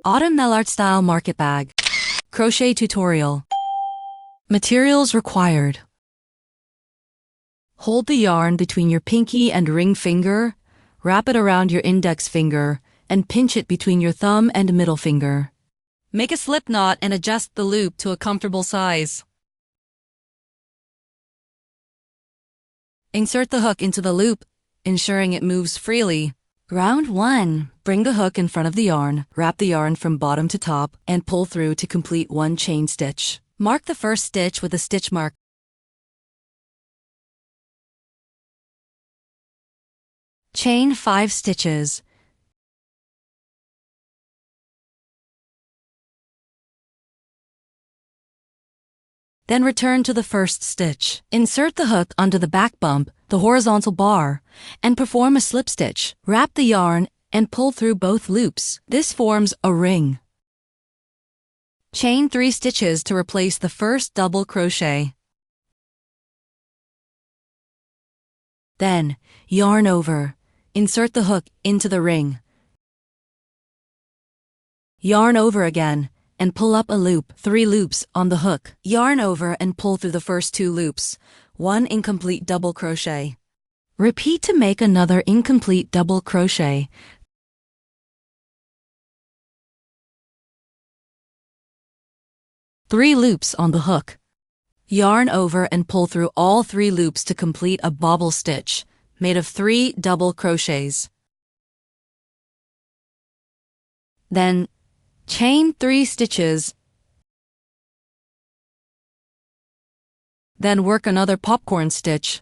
Autumn Maillard-Style Market Bag Crochet Tutorial. Materials required. Hold the yarn between your pinky and ring finger, wrap it around your index finger, and pinch it between your thumb and middle finger. Make a slip knot and adjust the loop to a comfortable size. Insert the hook into the loop, ensuring it moves freely. Round 1. Bring the hook in front of the yarn, wrap the yarn from bottom to top, and pull through to complete one chain stitch. Mark the first stitch with a stitch mark. Chain 5 stitches. Then return to the first stitch. Insert the hook under the back bump, the horizontal bar, and perform a slip stitch. Wrap the yarn and pull through both loops. This forms a ring. Chain 3 stitches to replace the first double crochet. Then, yarn over. Insert the hook into the ring. Yarn over again and pull up a loop, 3 loops on the hook. Yarn over and pull through the first 2 loops, 1 incomplete double crochet. Repeat to make another incomplete double crochet. Three loops on the hook. Yarn over and pull through all 3 loops to complete a bobble stitch made of 3 double crochets. Then, chain 3 stitches. Then work another popcorn stitch.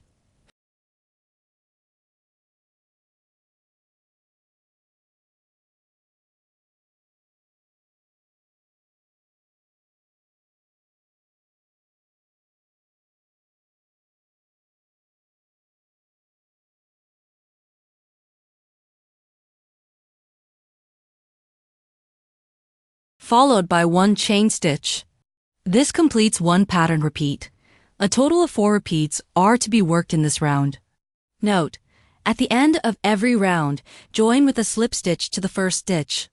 Followed by 1 chain stitch. This completes 1 pattern repeat. A total of 4 repeats are to be worked in this round. Note, at the end of every round, join with a slip stitch to the first stitch.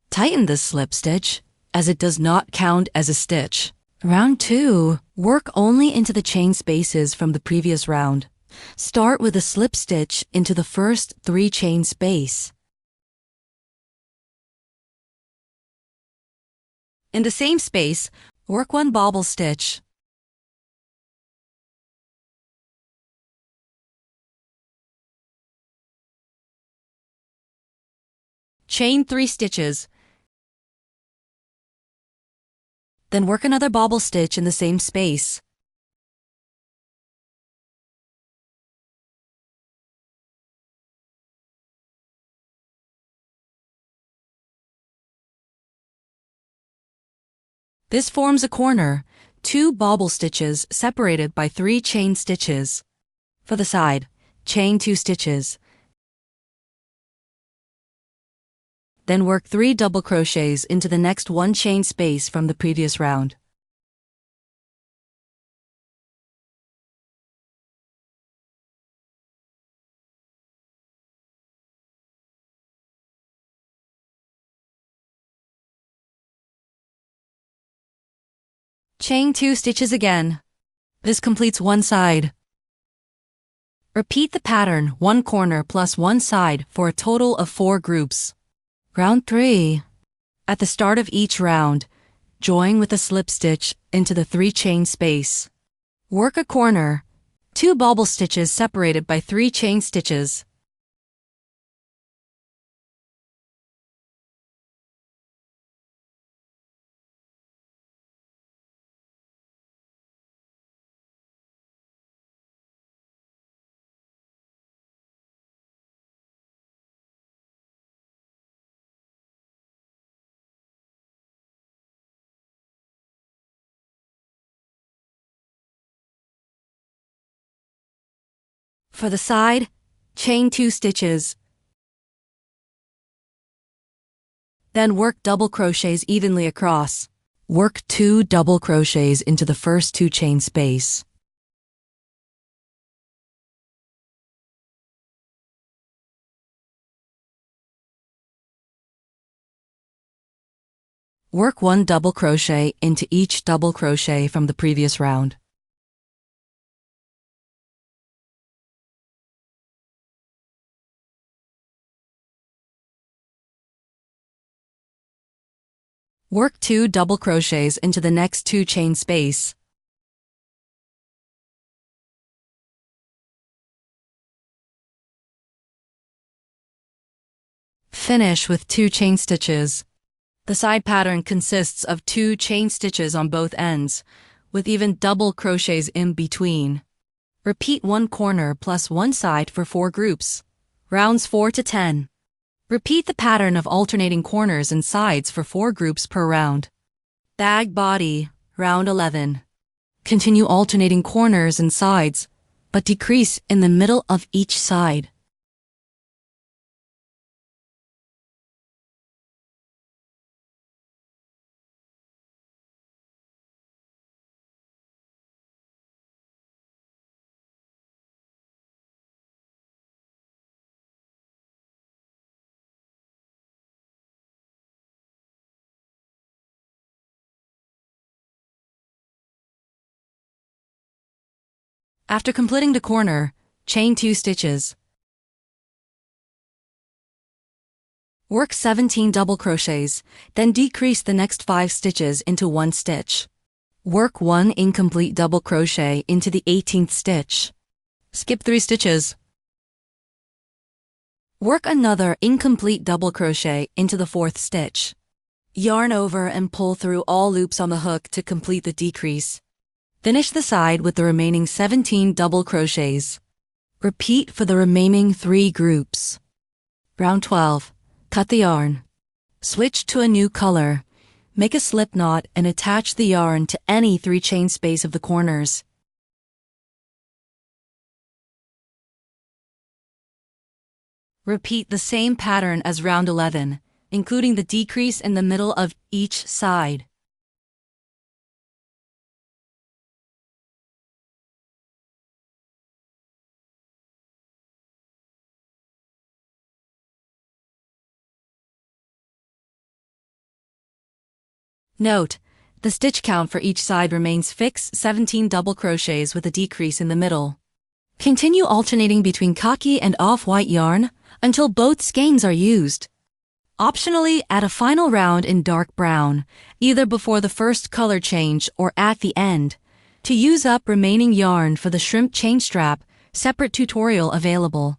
Tighten this slip stitch, as it does not count as a stitch. Round 2. Work only into the chain spaces from the previous round. Start with a slip stitch into the first 3 chain space. In the same space, work 1 bobble stitch. Chain 3 stitches. Then work another bobble stitch in the same space. This forms a corner, 2 bobble stitches separated by 3 chain stitches. For the side, chain 2 stitches. Then work 3 double crochets into the next 1 chain space from the previous round. Chain 2 stitches again. This completes 1 side. Repeat the pattern 1 corner plus 1 side for a total of 4 groups. Round 3. At the start of each round, join with a slip stitch into the 3 chain space. Work a corner, 2 bobble stitches separated by 3 chain stitches. For the side, chain 2 stitches. Then work double crochets evenly across. Work 2 double crochets into the first 2 chain space. Work 1 double crochet into each double crochet from the previous round. Work 2 double crochets into the next 2 chain space. Finish with 2 chain stitches. The side pattern consists of 2 chain stitches on both ends, with even double crochets in between. Repeat 1 corner plus 1 side for 4 groups. Rounds 4 to 10. Repeat the pattern of alternating corners and sides for 4 groups per round. Bag body, round 11. Continue alternating corners and sides, but decrease in the middle of each side. After completing the corner, chain 2 stitches. Work 17 double crochets, then decrease the next 5 stitches into 1 stitch. Work 1 incomplete double crochet into the 18th stitch. Skip 3 stitches. Work another incomplete double crochet into the 4th stitch. Yarn over and pull through all loops on the hook to complete the decrease. Finish the side with the remaining 17 double crochets. Repeat for the remaining 3 groups. Round 12. Cut the yarn. Switch to a new color. Make a slip knot and attach the yarn to any 3 chain space of the corners. Repeat the same pattern as round 11, including the decrease in the middle of each side. Note: the stitch count for each side remains fixed 17 double crochets with a decrease in the middle. Continue alternating between khaki and off-white yarn until both skeins are used. Optionally, add a final round in dark brown, either before the first color change or at the end. To use up remaining yarn for the shrimp chain strap, separate tutorial available.